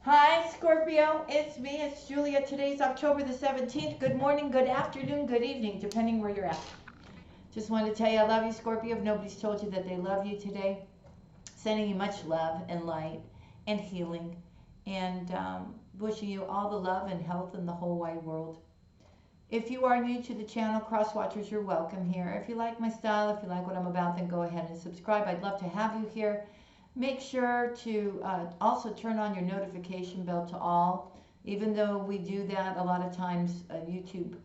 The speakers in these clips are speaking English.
Hi, Scorpio. It's me. It's Julia. Today's October the 17th. Good morning, good afternoon, good evening, depending where you're at. Just want to tell you I love you, Scorpio. If nobody's told you that they love you today, sending you much love and light and healing and wishing you all the love and health in the whole wide world. If you are new to the channel, cross watchers, you're welcome here. If you like my style, if you like what I'm about, then go ahead and subscribe. I'd love to have you here. Make sure to also turn on your notification bell to all. Even though we do that, a lot of times YouTube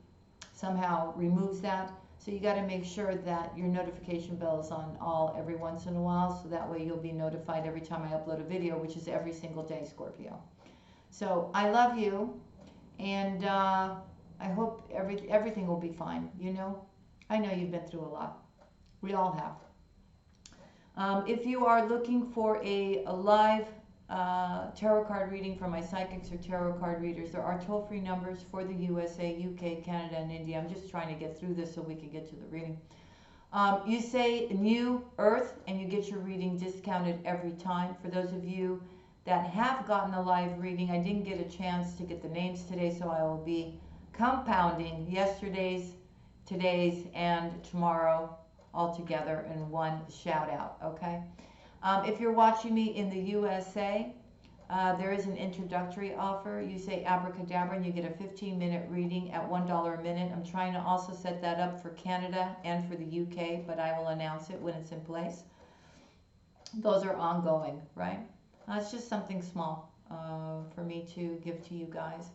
somehow removes that. So you got to make sure that your notification bell is on all every once in a while, so that way you'll be notified every time I upload a video, which is every single day, Scorpio. So I love you, and I hope everything will be fine. I know you've been through a lot. We all have. If you are looking for a live tarot card reading from my psychics or tarot card readers, there are toll-free numbers for the USA, UK, Canada, and India. I'm just trying to get through this so we can get to the reading. You say New Earth and you get your reading discounted every time. For those of you that have gotten a live reading, I didn't get a chance to get the names today, so I will be compounding yesterday's, today's, and tomorrow all together in one shout out, okay? If you're watching me in the USA, there is an introductory offer. You say abracadabra and you get a 15-minute reading at $1 a minute. I'm trying to also set that up for Canada and for the UK, but I will announce it when it's in place. Those are ongoing, right? It's just something small for me to give to you guys.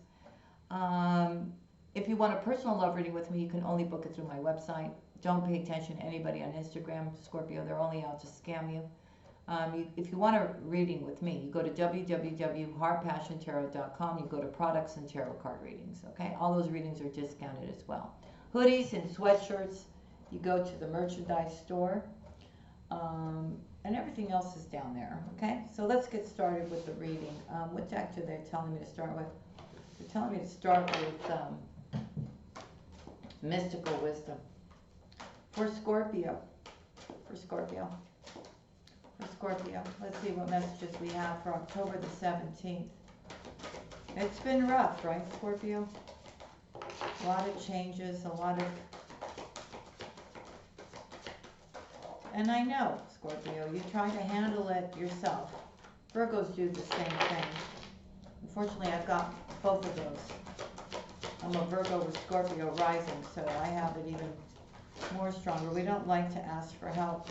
If you want a personal love reading with me, you can only book it through my website. Don't pay attention to anybody on Instagram, Scorpio. They're only out to scam you. If you want a reading with me, you go to www.heartpassiontarot.com. You go to products and tarot card readings. Okay, all those readings are discounted as well. Hoodies and sweatshirts, you go to the merchandise store, and everything else is down there. Okay, so let's get started with the reading. What deck are they telling me to start with? They're telling me to start with Mystical Wisdom. For Scorpio, let's see what messages we have for October the 17th. It's been rough, right, Scorpio? A lot of changes, and I know, Scorpio, you try to handle it yourself. Virgos do the same thing. Unfortunately, I've got both of those. I'm a Virgo with Scorpio rising, so I have it even more stronger. We don't like to ask for help.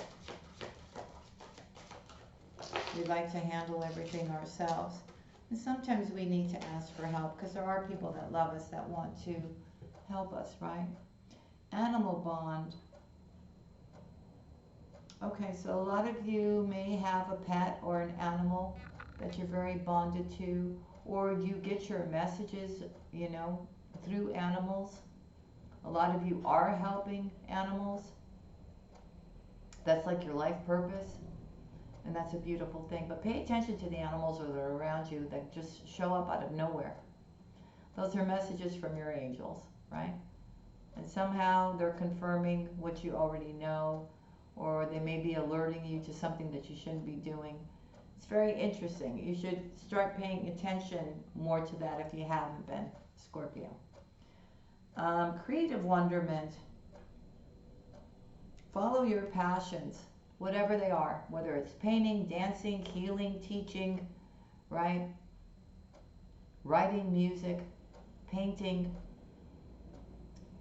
We like to handle everything ourselves. And sometimes we need to ask for help because there are people that love us that want to help us, right? Animal bond. Okay, so a lot of you may have a pet or an animal that you're very bonded to, or you get your messages, through animals. A lot of you are helping animals. That's like your life purpose, and that's a beautiful thing. But pay attention to the animals that are around you that just show up out of nowhere. Those are messages from your angels, right? And somehow they're confirming what you already know, or they may be alerting you to something that you shouldn't be doing. It's very interesting. You should start paying attention more to that if you haven't been, Scorpio. Creative wonderment. Follow your passions, whatever they are, whether it's painting, dancing, healing, teaching, right? Writing, music, painting.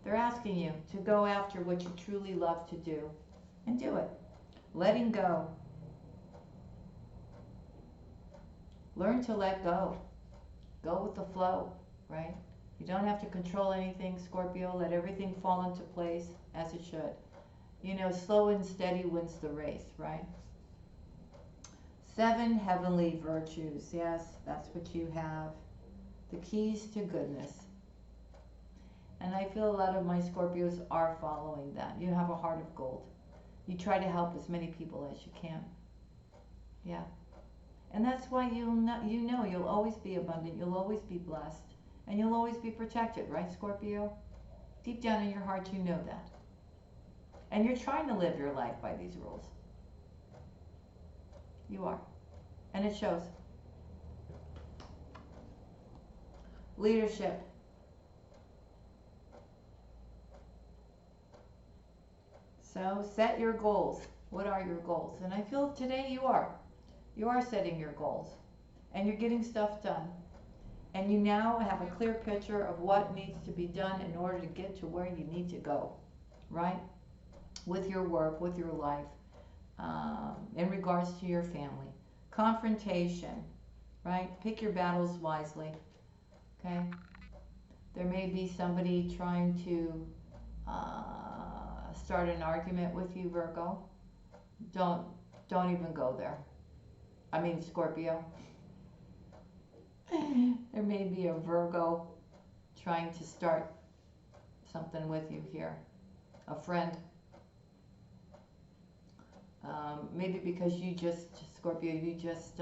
They're asking you to go after what you truly love to do and do it. Letting go. Learn to let go. Go with the flow, right? You don't have to control anything, Scorpio. Let everything fall into place as it should. Slow and steady wins the race, right? 7 heavenly virtues. Yes, that's what you have. The keys to goodness. And I feel a lot of my Scorpios are following that. You have a heart of gold. You try to help as many people as you can. Yeah. And that's why you'll always be abundant. You'll always be blessed. And you'll always be protected, right, Scorpio? Deep down in your heart, you know that. And you're trying to live your life by these rules. You are. And it shows. Leadership. So set your goals. What are your goals? And I feel today you are. You are setting your goals. And you're getting stuff done. And you now have a clear picture of what needs to be done in order to get to where you need to go, right? With your work, with your life, in regards to your family. Confrontation, right? Pick your battles wisely, okay? There may be somebody trying to start an argument with you, Virgo. Don't even go there. I mean, Scorpio. There may be a Virgo trying to start something with you here. A friend. Maybe because you just, Scorpio, you just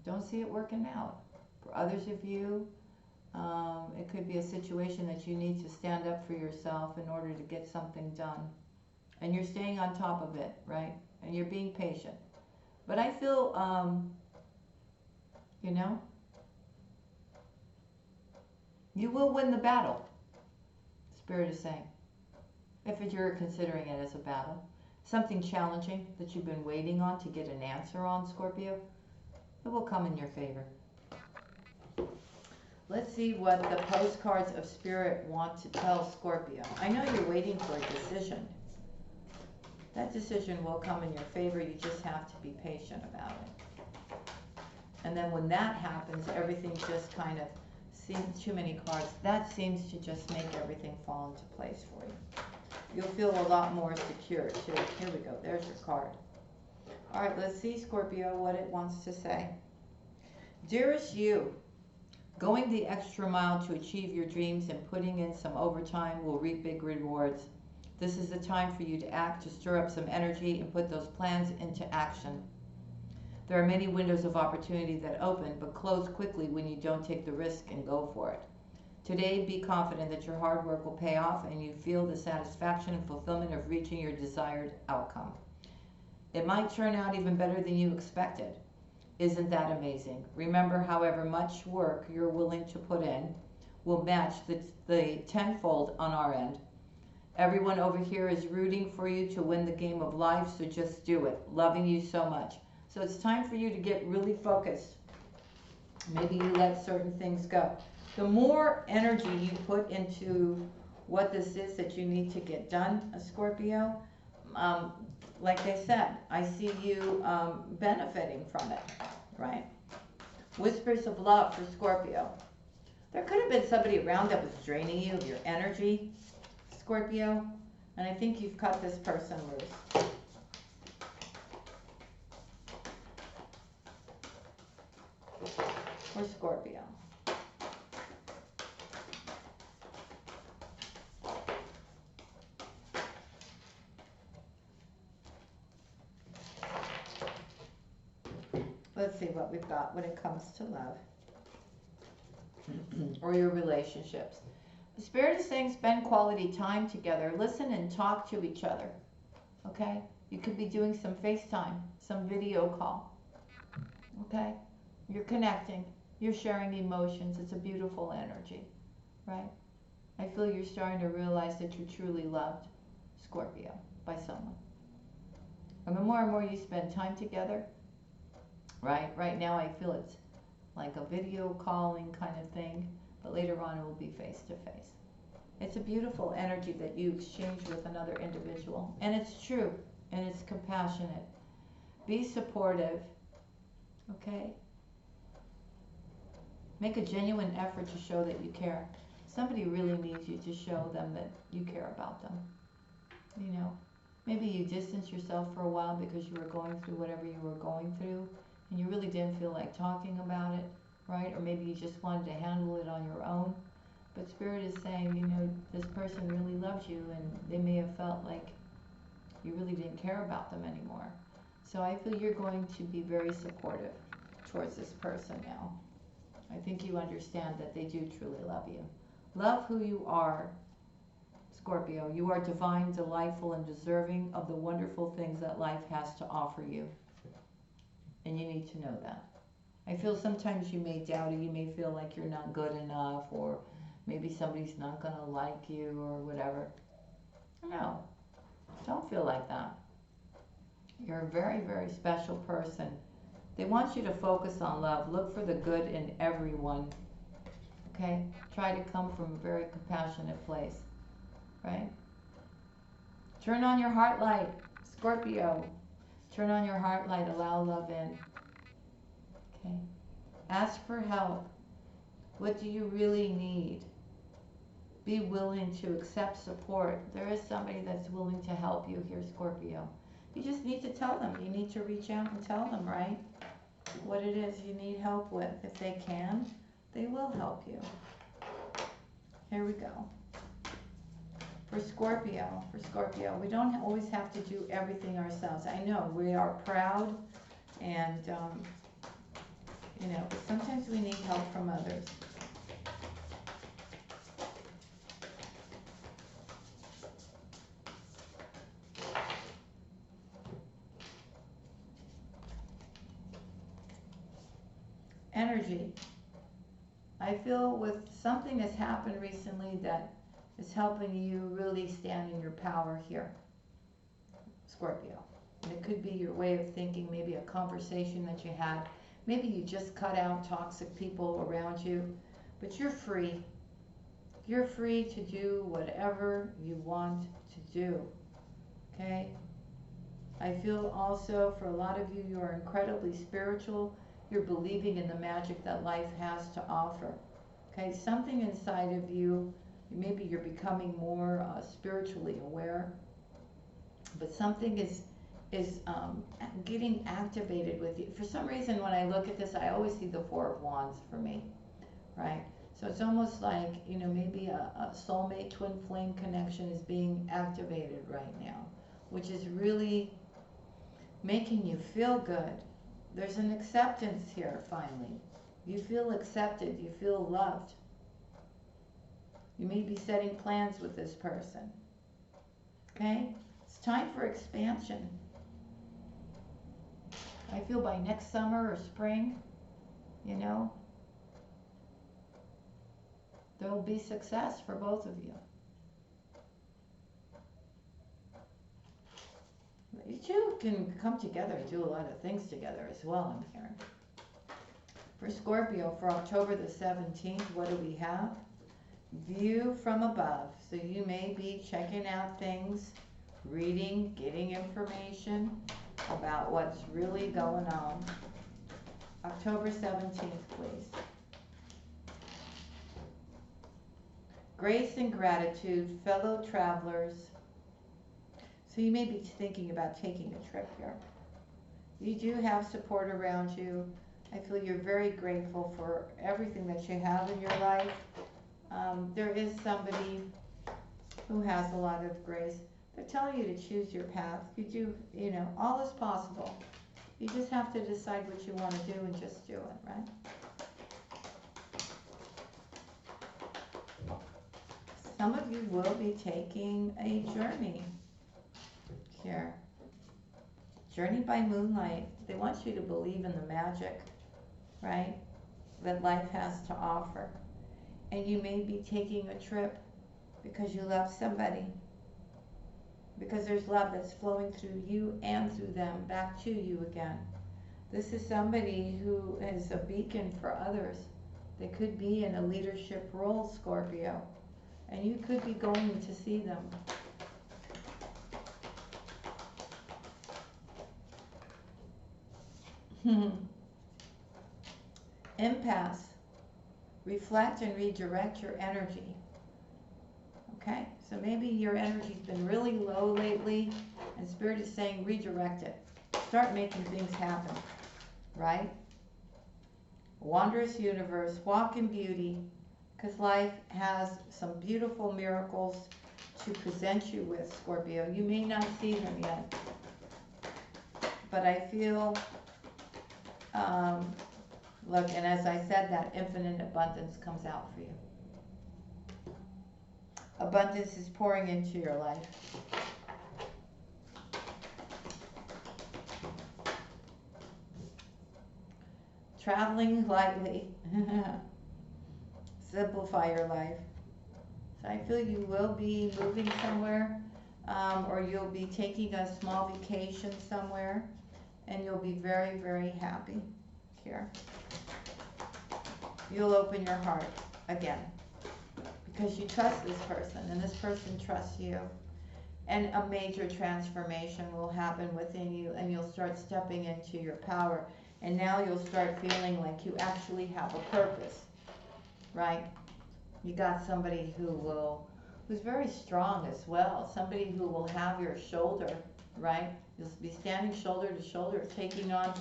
don't see it working out. For others of you, it could be a situation that you need to stand up for yourself in order to get something done. And you're staying on top of it, right? And you're being patient. But I feel, you know, you will win the battle, Spirit is saying. If you're considering it as a battle. Something challenging that you've been waiting on to get an answer on, Scorpio, it will come in your favor. Let's see what the postcards of Spirit want to tell Scorpio. I know you're waiting for a decision. That decision will come in your favor. You just have to be patient about it. And then when that happens, everything just kind of seems, too many cards, that seems to just make everything fall into place for you. You'll feel a lot more secure too. Here we go. There's your card. All right, let's see, Scorpio, what it wants to say. Dearest you, going the extra mile to achieve your dreams and putting in some overtime will reap big rewards. This is the time for you to act, to stir up some energy and put those plans into action. There are many windows of opportunity that open, but close quickly when you don't take the risk and go for it. Today, be confident that your hard work will pay off and you feel the satisfaction and fulfillment of reaching your desired outcome. It might turn out even better than you expected. Isn't that amazing? Remember, however much work you're willing to put in will match the tenfold on our end. Everyone over here is rooting for you to win the game of life, so just do it. Loving you so much. So it's time for you to get really focused. Maybe you let certain things go. The more energy you put into what this is that you need to get done, Scorpio, like I said, I see you benefiting from it, right? Whispers of love for Scorpio. There could have been somebody around that was draining you of your energy, Scorpio, and I think you've cut this person loose. For Scorpio. Let's see what we've got when it comes to love or your relationships. The Spirit is saying spend quality time together. Listen and talk to each other. Okay? You could be doing some FaceTime, some video call. Okay? You're connecting. You're sharing emotions. It's a beautiful energy. Right? I feel you're starting to realize that you're truly loved, Scorpio, by someone. And the more and more you spend time together, right now I feel it's like a video calling kind of thing, but later on it will be face to face. It's a beautiful energy that you exchange with another individual, and it's true, and it's compassionate. Be supportive, okay? Make a genuine effort to show that you care. Somebody really needs you to show them that you care about them. You know, maybe you distance yourself for a while because you were going through whatever you were going through, and you really didn't feel like talking about it, right? Or maybe you just wanted to handle it on your own. But Spirit is saying, you know, this person really loves you, and they may have felt like you really didn't care about them anymore. So I feel you're going to be very supportive towards this person now. I think you understand that they do truly love you. Love who you are, Scorpio. You are divine, delightful, and deserving of the wonderful things that life has to offer you. And you need to know that. I feel sometimes you may doubt it. You may feel like you're not good enough, or maybe somebody's not going to like you or whatever. No, don't feel like that. You're a very, very special person. They want you to focus on love. Look for the good in everyone. Okay? Try to come from a very compassionate place. Right? Turn on your heart light, Scorpio. Turn on your heart light. Allow love in. Okay? Ask for help. What do you really need? Be willing to accept support. There is somebody that's willing to help you here, Scorpio. You just need to tell them. You need to reach out and tell them, right? What it is you need help with. If they can, they will help you. Here we go. For Scorpio, we don't always have to do everything ourselves. I know we are proud and, you know, but sometimes we need help from others. Energy. I feel with something that's happened recently that is helping you really stand in your power here, Scorpio. And it could be your way of thinking, maybe a conversation that you had. Maybe you just cut out toxic people around you, but you're free. You're free to do whatever you want to do, okay? I feel also for a lot of you, you are incredibly spiritual. You're believing in the magic that life has to offer. Okay, something inside of you, maybe you're becoming more spiritually aware, but something is getting activated with you. For some reason, when I look at this, I always see the Four of Wands for me, right? So it's almost like, you know, maybe a soulmate twin flame connection is being activated right now, which is really making you feel good. There's an acceptance here, finally. You feel accepted. You feel loved. You may be setting plans with this person. Okay? It's time for expansion. I feel by next summer or spring, you know, there will be success for both of you. You two can come together and do a lot of things together as well, I'm hearing. For Scorpio, for October the 17th, what do we have? View from above. So you may be checking out things, reading, getting information about what's really going on. October 17th, please. Grace and gratitude, fellow travelers. So you may be thinking about taking a trip here. You do have support around you. I feel you're very grateful for everything that you have in your life. There is somebody who has a lot of grace. They're telling you to choose your path. You do, you know, all is possible. You just have to decide what you want to do and just do it, right? Some of you will be taking a journey here. Journey by moonlight. They want you to believe in the magic, right, that life has to offer. And you may be taking a trip because you love somebody. Because there's love that's flowing through you and through them back to you again. This is somebody who is a beacon for others. They could be in a leadership role, Scorpio. And you could be going to see them. Impasse. Reflect and redirect your energy. Okay? So maybe your energy's been really low lately, and Spirit is saying redirect it. Start making things happen. Right? Wondrous universe. Walk in beauty, because life has some beautiful miracles to present you with, Scorpio. You may not see them yet, but I feel, look, and as I said, that infinite abundance comes out for you. Abundance is pouring into your life. traveling lightly. Simplify your life. So I feel you will be moving somewhere, or you'll be taking a small vacation somewhere, and you'll be very, very happy here. You'll open your heart again because you trust this person, and this person trusts you. And a major transformation will happen within you, and you'll start stepping into your power. And now you'll start feeling like you actually have a purpose, right? You got somebody who's very strong as well. Somebody who will have your shoulder, right? You'll be standing shoulder to shoulder, taking on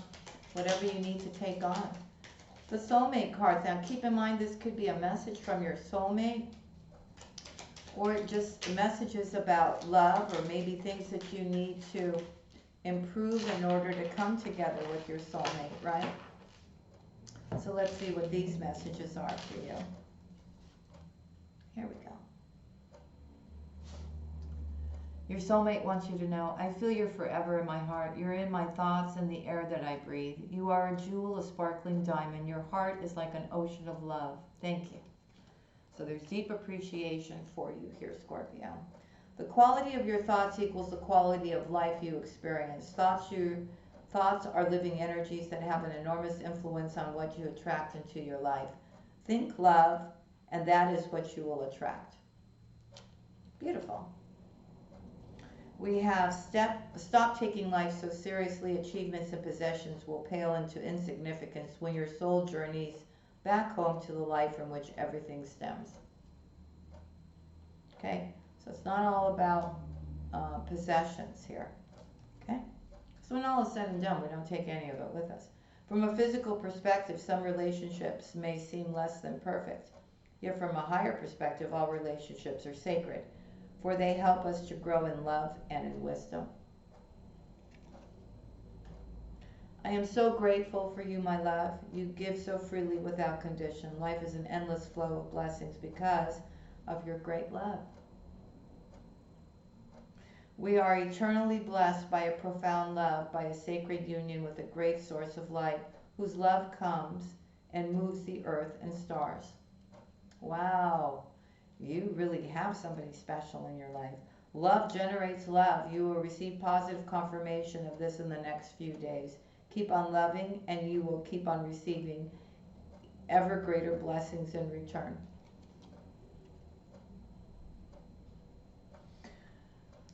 whatever you need to take on. The soulmate cards. Now keep in mind, this could be a message from your soulmate, or just messages about love, or maybe things that you need to improve in order to come together with your soulmate, right? So let's see what these messages are for you. Here we go. Your soulmate wants you to know, I feel you're forever in my heart. You're in my thoughts and the air that I breathe. You are a jewel, a sparkling diamond. Your heart is like an ocean of love. Thank you. So there's deep appreciation for you here, Scorpio. The quality of your thoughts equals the quality of life you experience. Thoughts are living energies that have an enormous influence on what you attract into your life. Think love, and that is what you will attract. Beautiful. We have stop taking life so seriously. Achievements and possessions will pale into insignificance when your soul journeys back home to the life from which everything stems. Okay, so it's not all about possessions here. Okay, so when all is said and done, we don't take any of it with us. From a physical perspective, some relationships may seem less than perfect. Yet from a higher perspective, all relationships are sacred, for they help us to grow in love and in wisdom. I am so grateful for you, my love. You give so freely without condition. Life is an endless flow of blessings because of your great love. We are eternally blessed by a profound love, by a sacred union with a great source of light, whose love comes and moves the earth and stars. Wow, you really have somebody special in your life. Love generates love. You will receive positive confirmation of this in the next few days. Keep on loving, and you will keep on receiving ever greater blessings in return.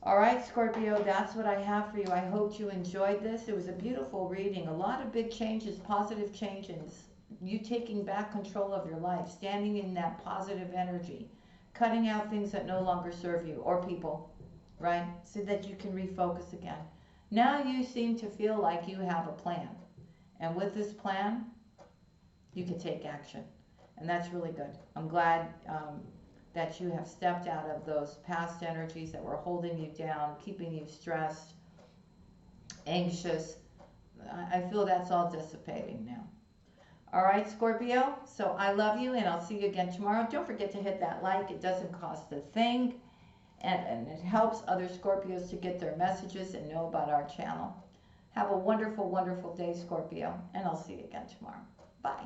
All right, Scorpio, that's what I have for you. I hope you enjoyed this. It was a beautiful reading. A lot of big changes, positive changes. You taking back control of your life, standing in that positive energy, cutting out things that no longer serve you or people, right? So that you can refocus again. Now you seem to feel like you have a plan. And with this plan, you can take action. And that's really good. I'm glad that you have stepped out of those past energies that were holding you down, keeping you stressed, anxious. I feel that's all dissipating now. All right, Scorpio, so I love you, and I'll see you again tomorrow. Don't forget to hit that like. It doesn't cost a thing, and it helps other Scorpios to get their messages and know about our channel. Have a wonderful, wonderful day, Scorpio, and I'll see you again tomorrow. Bye.